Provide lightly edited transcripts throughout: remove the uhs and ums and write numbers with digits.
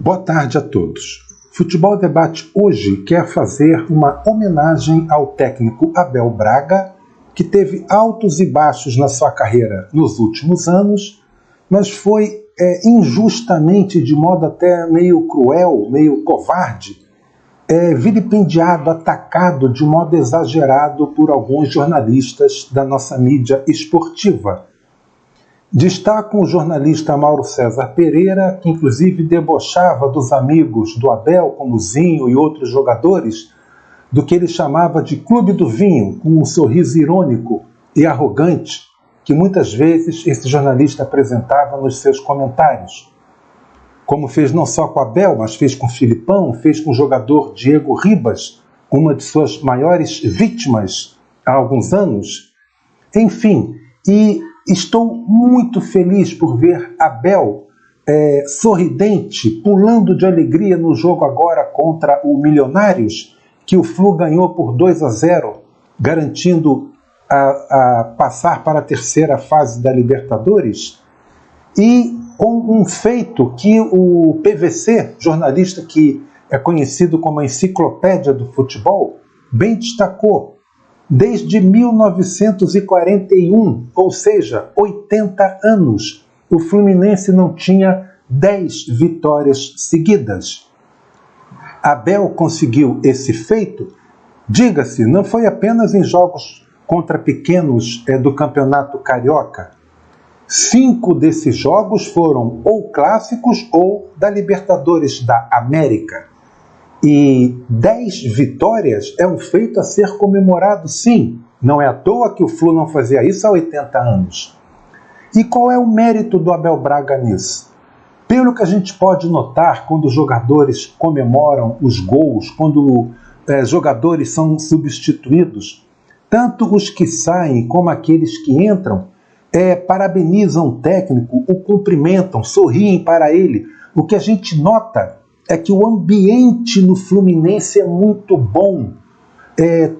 Boa tarde a todos. Futebol Debate hoje quer fazer uma homenagem ao técnico Abel Braga, que teve altos e baixos na sua carreira nos últimos anos, mas foi injustamente, de modo até meio cruel, meio covarde, vilipendiado, atacado de modo exagerado por alguns jornalistas da nossa mídia esportiva. Destaco o jornalista Mauro César Pereira, que inclusive debochava dos amigos do Abel, como Zinho e outros jogadores, do que ele chamava de Clube do Vinho, com um sorriso irônico e arrogante que muitas vezes esse jornalista apresentava nos seus comentários. Como fez não só com Abel, mas fez com Filipão, fez com o jogador Diego Ribas, uma de suas maiores vítimas há alguns anos. Enfim, estou muito feliz por ver Abel sorridente, pulando de alegria no jogo agora contra o Milionários, que o Flu ganhou por 2-0, garantindo a passar para a terceira fase da Libertadores, e com um feito que o PVC, jornalista que é conhecido como a enciclopédia do futebol, bem destacou. Desde 1941, ou seja, 80 anos, o Fluminense não tinha 10 vitórias seguidas. Abel conseguiu esse feito, diga-se, não foi apenas em jogos contra pequenos do Campeonato Carioca. 5 desses jogos foram ou clássicos ou da Libertadores da América. E 10 vitórias é um feito a ser comemorado, sim. Não é à toa que o Flu não fazia isso há 80 anos. E qual é o mérito do Abel Braga nisso? Pelo que a gente pode notar quando os jogadores comemoram os gols, quando jogadores são substituídos, tanto os que saem como aqueles que entram, parabenizam o técnico, o cumprimentam, sorriem para ele. O que a gente nota é que o ambiente no Fluminense é muito bom.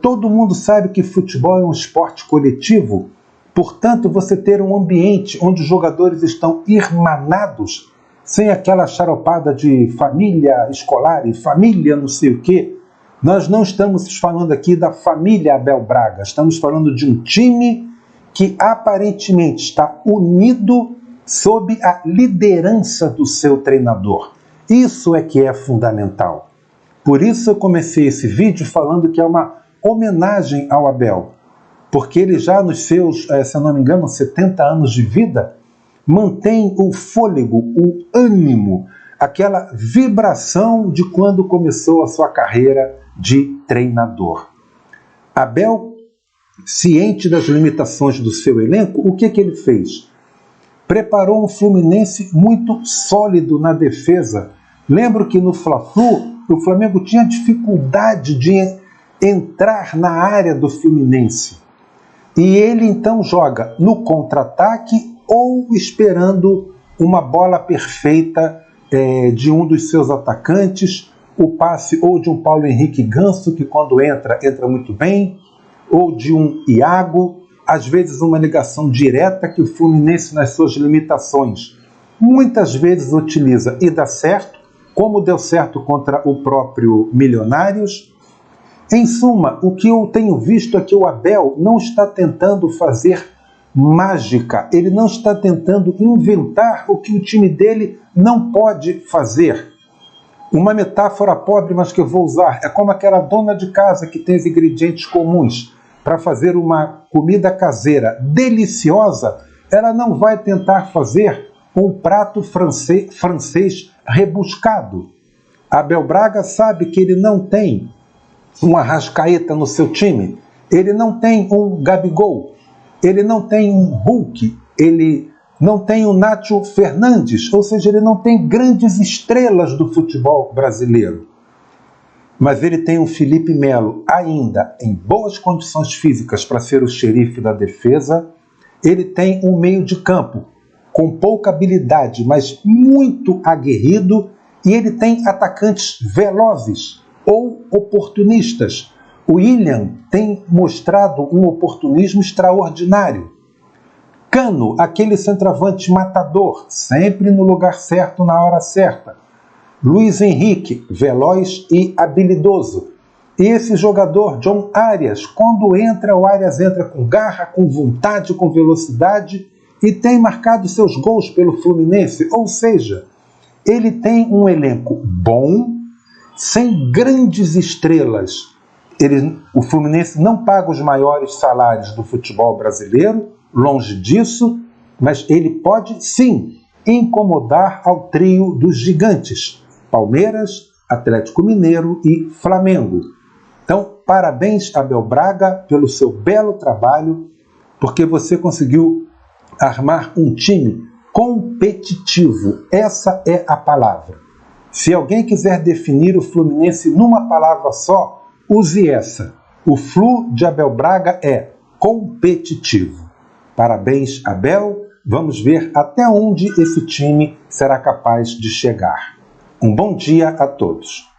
Todo mundo sabe que futebol é um esporte coletivo, portanto, você ter um ambiente onde os jogadores estão irmanados, sem aquela xaropada de família escolar e família não sei o quê. Nós não estamos falando aqui da família Abel Braga, estamos falando de um time que aparentemente está unido sob a liderança do seu treinador. Isso é que é fundamental. Por isso eu comecei esse vídeo falando que é uma homenagem ao Abel, porque ele já nos seus, se eu não me engano, 70 anos de vida, mantém o fôlego, o ânimo, aquela vibração de quando começou a sua carreira de treinador. Abel, ciente das limitações do seu elenco, o que ele fez? Preparou um Fluminense muito sólido na defesa. Lembro que no Fla-Flu, o Flamengo tinha dificuldade de entrar na área do Fluminense. E ele então joga no contra-ataque ou esperando uma bola perfeita de um dos seus atacantes, o passe ou de um Paulo Henrique Ganso, que quando entra muito bem, ou de um Iago, às vezes uma ligação direta que o Fluminense, nas suas limitações, muitas vezes utiliza e dá certo, como deu certo contra o próprio Milionários. Em suma, o que eu tenho visto é que o Abel não está tentando fazer mágica, ele não está tentando inventar o que o time dele não pode fazer. Uma metáfora pobre, mas que eu vou usar, é como aquela dona de casa que tem os ingredientes comuns para fazer uma comida caseira deliciosa. Ela não vai tentar fazer um prato francês rebuscado. Abel Braga sabe que ele não tem um Arrascaeta no seu time, ele não tem um Gabigol, ele não tem um Hulk, ele não tem um Nacho Fernandes, ou seja, ele não tem grandes estrelas do futebol brasileiro. Mas ele tem um Felipe Melo ainda em boas condições físicas para ser o xerife da defesa. Ele tem um meio de campo com pouca habilidade, mas muito aguerrido, e ele tem atacantes velozes ou oportunistas. O William tem mostrado um oportunismo extraordinário. Cano, aquele centroavante matador, sempre no lugar certo, na hora certa. Luiz Henrique, veloz e habilidoso. E esse jogador, John Arias, quando entra, o Arias entra com garra, com vontade, com velocidade e tem marcado seus gols pelo Fluminense. Ou seja, ele tem um elenco bom, sem grandes estrelas. O Fluminense não paga os maiores salários do futebol brasileiro, longe disso, mas ele pode, sim, incomodar ao trio dos gigantes, Palmeiras, Atlético Mineiro e Flamengo. Então, parabéns, Abel Braga, pelo seu belo trabalho, porque você conseguiu armar um time competitivo. Essa é a palavra. Se alguém quiser definir o Fluminense numa palavra só, use essa. O Flu de Abel Braga é competitivo. Parabéns, Abel. Vamos ver até onde esse time será capaz de chegar. Um bom dia a todos.